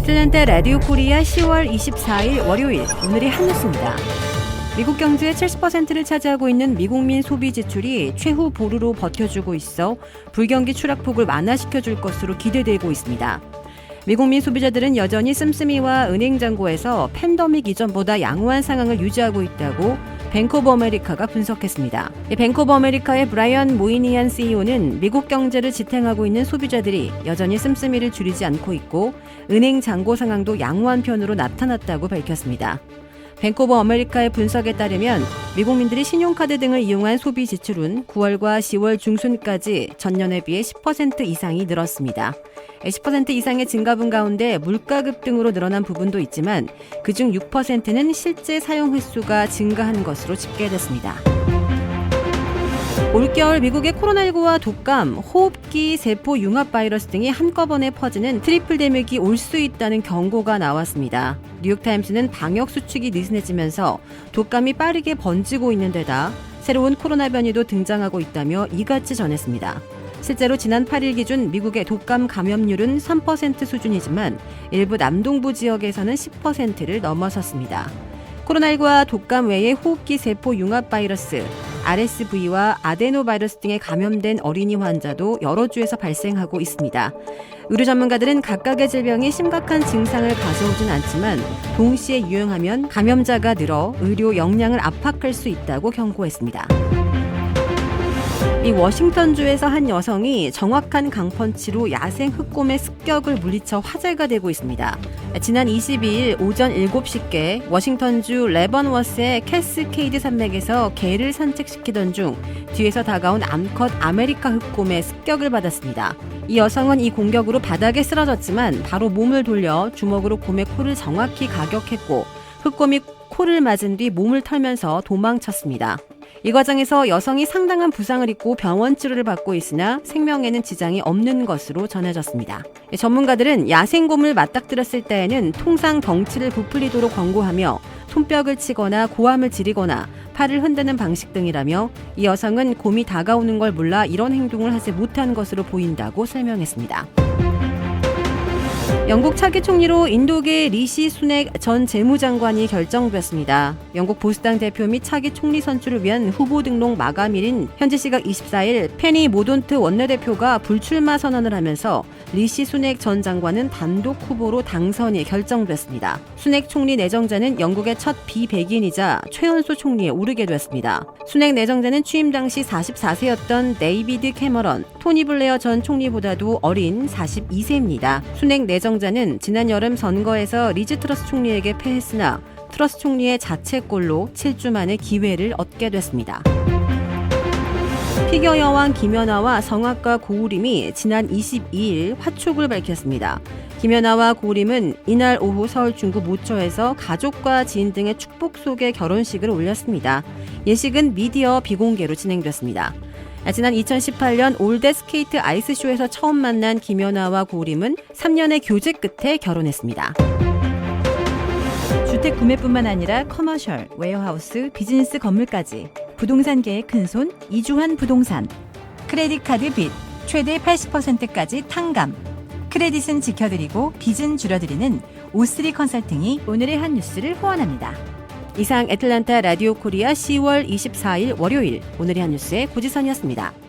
애틀랜타 라디오 코리아 10월 24일 월요일 오늘의 한뉴스입니다. 미국 경제의 70%를 차지하고 있는 미국민 소비 지출이 최후 보루로 버텨주고 있어 불경기 추락폭을 완화시켜줄 것으로 기대되고 있습니다. 미국민 소비자들은 여전히 씀씀이와 은행 잔고에서 팬데믹 이전보다 양호한 상황을 유지하고 있다고 뱅크 오브 아메리카가 분석했습니다. 뱅크 오브 아메리카의 브라이언 모이니안 CEO는 미국 경제를 지탱하고 있는 소비자들이 여전히 씀씀이를 줄이지 않고 있고 은행 잔고 상황도 양호한 편으로 나타났다고 밝혔습니다. 뱅크 오브 아메리카의 분석에 따르면 미국민들이 신용카드 등을 이용한 소비 지출은 9월과 10월 중순까지 전년에 비해 10% 이상이 늘었습니다. 10% 이상의 증가분 가운데 물가 급등으로 늘어난 부분도 있지만 그중 6%는 실제 사용 횟수가 증가한 것으로 집계됐습니다. 올겨울 미국의 코로나19와 독감, 호흡기 세포 융합 바이러스 등이 한꺼번에 퍼지는 트리플 데믹이 올 수 있다는 경고가 나왔습니다. 뉴욕타임스는 방역 수칙이 느슨해지면서 독감이 빠르게 번지고 있는 데다 새로운 코로나 변이도 등장하고 있다며 이같이 전했습니다. 실제로 지난 8일 기준 미국의 독감 감염률은 3% 수준이지만 일부 남동부 지역에서는 10%를 넘어섰습니다. 코로나19와 독감 외에 호흡기 세포 융합 바이러스, RSV와 아데노바이러스 등에 감염된 어린이 환자도 여러 주에서 발생하고 있습니다. 의료 전문가들은 각각의 질병이 심각한 증상을 가져오진 않지만 동시에 유행하면 감염자가 늘어 의료 역량을 압박할 수 있다고 경고했습니다. 이 워싱턴주에서 한 여성이 정확한 강펀치로 야생 흑곰의 습격을 물리쳐 화제가 되고 있습니다. 지난 22일 오전 7시께 워싱턴주 레번워스의 캐스케이드 산맥에서 개를 산책시키던 중 뒤에서 다가온 암컷 아메리카 흑곰의 습격을 받았습니다. 이 여성은 이 공격으로 바닥에 쓰러졌지만 바로 몸을 돌려 주먹으로 곰의 코를 정확히 가격했고 흑곰이 코를 맞은 뒤 몸을 털면서 도망쳤습니다. 이 과정에서 여성이 상당한 부상을 입고 병원 치료를 받고 있으나 생명에는 지장이 없는 것으로 전해졌습니다. 전문가들은 야생곰을 맞닥뜨렸을 때에는 통상 덩치를 부풀리도록 권고하며 손뼉을 치거나 고함을 지르거나 팔을 흔드는 방식 등이라며 이 여성은 곰이 다가오는 걸 몰라 이런 행동을 하지 못한 것으로 보인다고 설명했습니다. 영국 차기 총리로 인도계 리시 수넥 전 재무장관이 결정됐습니다. 영국 보수당 대표 및 차기 총리 선출을 위한 후보 등록 마감일인 현지 시각 24일 페니 모돈트 원내대표가 불출마 선언을 하면서 리시 수넥 전 장관은 단독 후보로 당선이 결정됐습니다. 수넥 총리 내정자는 영국의 첫 비백인이자 최연소 총리에 오르게 됐습니다. 수넥 내정자는 취임 당시 44세였던 데이비드 캐머런, 토니 블레어 전 총리보다도 어린 42세입니다. 수넥 내정자는 지난 여름 선거에서 리즈 트러스 총리에게 패했으나 트러스 총리의 자책골로 7주 만에 기회를 얻게 됐습니다. 피겨 여왕 김연아와 성악가 고우림이 지난 22일 화촉을 밝혔습니다. 김연아와 고우림은 이날 오후 서울 중구 모처에서 가족과 지인 등의 축복 속에 결혼식을 올렸습니다. 예식은 미디어 비공개로 진행됐습니다. 지난 2018년 올드스케이트 아이스쇼에서 처음 만난 김연아와 고우림은 3년의 교제 끝에 결혼했습니다. 주택 구매뿐만 아니라 커머셜, 웨어하우스, 비즈니스 건물까지 부동산계의 큰손 이주환 부동산. 크레딧 카드 빚 최대 80%까지 탕감. 크레딧은 지켜드리고 빚은 줄여드리는 O3 컨설팅이 오늘의 한 뉴스를 후원합니다. 이상 애틀랜타 라디오 코리아 10월 24일 월요일 오늘의 한 뉴스의 고지선이었습니다.